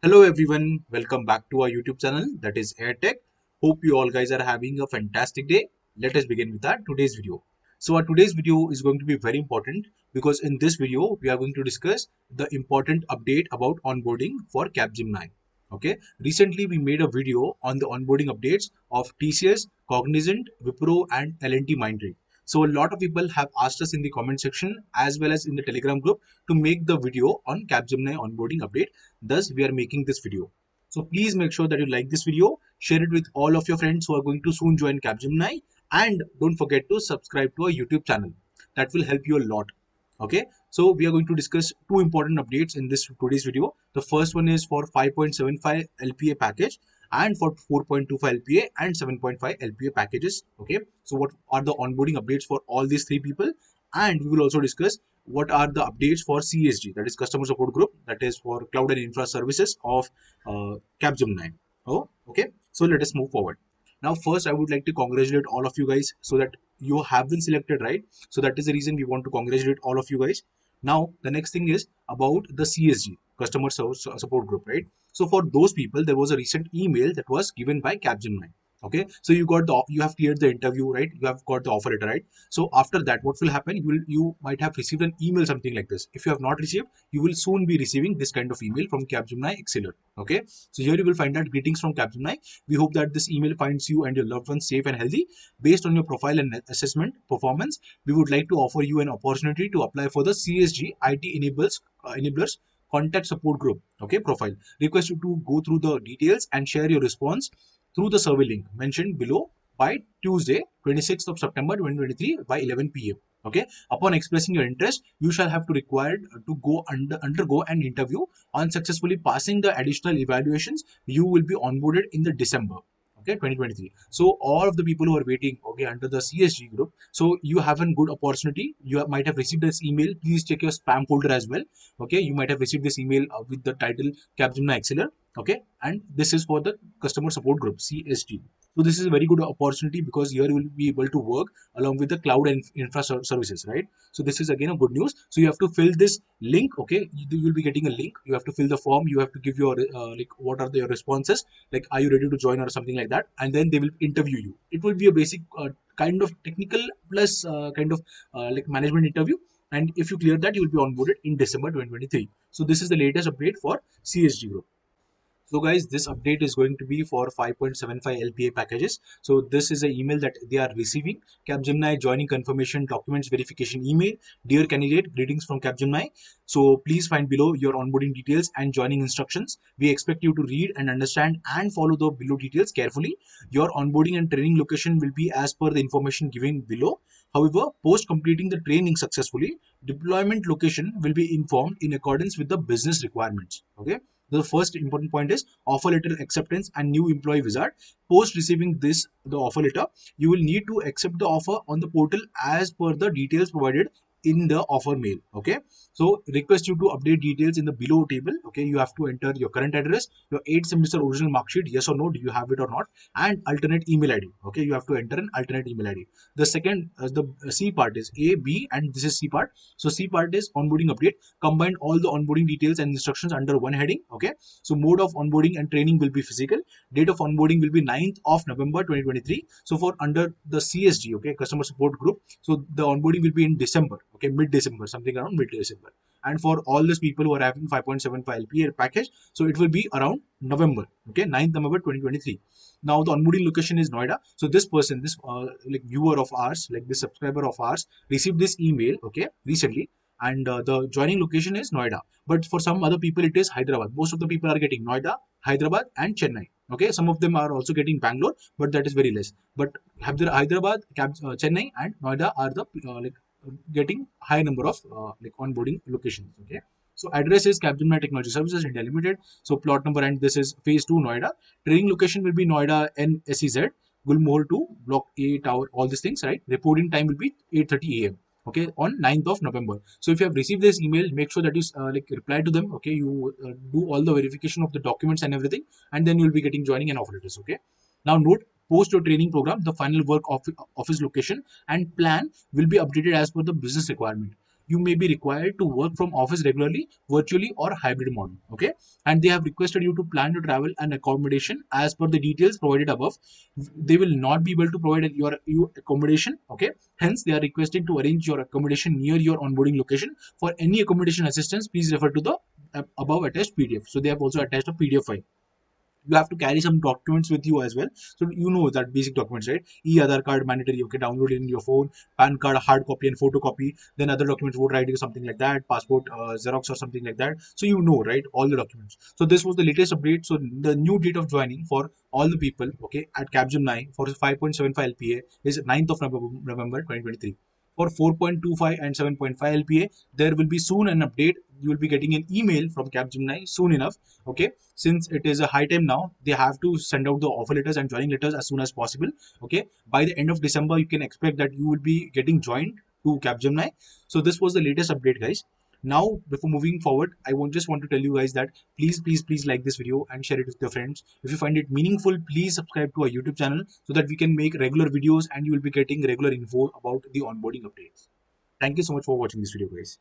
Hello everyone, welcome back to our YouTube channel that is AirTech. Hope you all guys are having a fantastic day. Let us begin with our today's video. So our today's video is going to be very important because in this video we are going to discuss the important update about onboarding for Capgemini. Okay, recently we made a video on the onboarding updates of TCS, Cognizant, Wipro and L&T Mindtree. So a lot of people have asked us in the comment section as well as in the Telegram group to make the video on Capgemini onboarding update. Thus, we are making this video. So please make sure that you like this video, share it with all of your friends who are going to soon join Capgemini, and don't forget to subscribe to our YouTube channel. That will help you a lot. Okay, so we are going to discuss two important updates in this today's video. The first one is for 5.75 LPA package and for 4.25 LPA and 7.5 LPA packages. Okay, so what are the onboarding updates for all these three people? And we will also discuss what are the updates for CSG, that is Customer Support Group, that is for Cloud and Infra Services of Capgemini. Oh, okay. So let us move forward. Now, first, I would like to congratulate all of you guys so that you have been selected, right? So that is the reason we want to congratulate all of you guys. Now, the next thing is about the CSG, Support Group, right? So for those people, there was a recent email that was given by Capgemini. Okay, so you have cleared the interview, right? You have got the offer letter, right? So after that, what will happen? You might have received an email something like this. If you have not received, you will soon be receiving this kind of email from Capgemini Exceller. Okay, so here you will find that greetings from Capgemini. We hope that this email finds you and your loved ones safe and healthy. Based on your profile and assessment performance, we would like to offer you an opportunity to apply for the CSG IT enablers contact support group. Okay, profile. Request you to go through the details and share your response through the survey link mentioned below by Tuesday, 26th of September 2023 by 11 p.m. Okay. Upon expressing your interest, you shall have to required to undergo an interview. On successfully passing the additional evaluations, you will be onboarded in the December. Okay, 2023. So all of the people who are waiting, okay, under the CSG group, so you have a good opportunity. You might have received this email. Please check your spam folder as well. Okay, you might have received this email with the title Capgemini Exceller. Okay, and this is for the customer support group CSG. So this is a very good opportunity because here you will be able to work along with the cloud and infra services, right? So this is again a good news. So you have to fill this link. Okay, you will be getting a link. You have to fill the form. You have to give your like what are your responses, like are you ready to join or something like that, and then they will interview you. It will be a basic kind of technical plus kind of like management interview. And if you clear that, you will be onboarded in December 2023. So this is the latest update for CSG group. So guys, this update is going to be for 5.75 LPA packages. So this is an email that they are receiving. Capgemini joining confirmation documents verification email. Dear candidate, greetings from Capgemini. So please find below your onboarding details and joining instructions. We expect you to read and understand and follow the below details carefully. Your onboarding and training location will be as per the information given below. However, post completing the training successfully, deployment location will be informed in accordance with the business requirements. Okay. The first important point is offer letter acceptance and new employee wizard. Post receiving the offer letter, you will need to accept the offer on the portal as per the details provided in the offer mail. Okay, so request you to update details in the below table. Okay, you have to enter your current address, your 8th semester original mark sheet, yes or no, do you have it or not, and alternate email ID. Okay, you have to enter an alternate email ID. The second, the C part is A, B, and this is C part. So C part is onboarding update. Combine all the onboarding details and instructions under one heading. Okay, so mode of onboarding and training will be physical. Date of onboarding will be 9th of November 2023. So for under the CSG, okay, customer support group, so the onboarding will be in December, okay, mid-December, something around mid-December. And for all those people who are having 5.75 LPA package, so it will be around November, okay, 9th November 2023. Now the onboarding location is Noida. So this person, this like viewer of ours, like this subscriber of ours, received this email, okay, recently, and the joining location is Noida. But for some other people, it is Hyderabad. Most of the people are getting Noida, Hyderabad, and Chennai. Okay, some of them are also getting Bangalore, but that is very less. But Hyderabad, Chennai, and Noida are the like getting high number of like onboarding locations. Okay, so address is Capgemini Technology Services India Limited. So plot number, and this is phase 2 Noida. Training location will be Noida NSEZ, Gulmohar 2, Block A Tower, all these things, right? Reporting time will be 8:30 a.m. Okay, on 9th of November. So if you have received this email, make sure that you like reply to them. Okay, you do all the verification of the documents and everything, and then you will be getting joining and offer letters. Okay. Now note, post your training program, the final work of office location and plan will be updated as per the business requirement. you may be required to work from office regularly, virtually, or hybrid model. Okay, and they have requested you to plan your travel and accommodation as per the details provided above. They will not be able to provide your accommodation. Okay, hence they are requesting to arrange your accommodation near your onboarding location. For any accommodation assistance, please refer to the above attached PDF. So they have also attached a PDF file. You have to carry some documents with you as well. So you know that basic documents, right? E-Aadhaar card mandatory, okay, download it in your phone. PAN card, hard copy and photocopy. Then other documents, voter ID or something like that, passport, Xerox or something like that. So you know, right, all the documents. So this was the latest update. So the new date of joining for all the people, okay, at Capgemini for 5.75 LPA is 9th of November 2023. For 4.25 and 7.5 LPA, there will be soon an update. You will be getting an email from Capgemini soon enough. Okay, since it is a high time now, they have to send out the offer letters and joining letters as soon as possible. Okay, by the end of December, you can expect that you will be getting joined to Capgemini. So this was the latest update, guys. Now, before moving forward, I just want to tell you guys that please like this video and share it with your friends. If you find it meaningful, please subscribe to our YouTube channel so that we can make regular videos and you will be getting regular info about the onboarding updates. Thank you so much for watching this video, guys.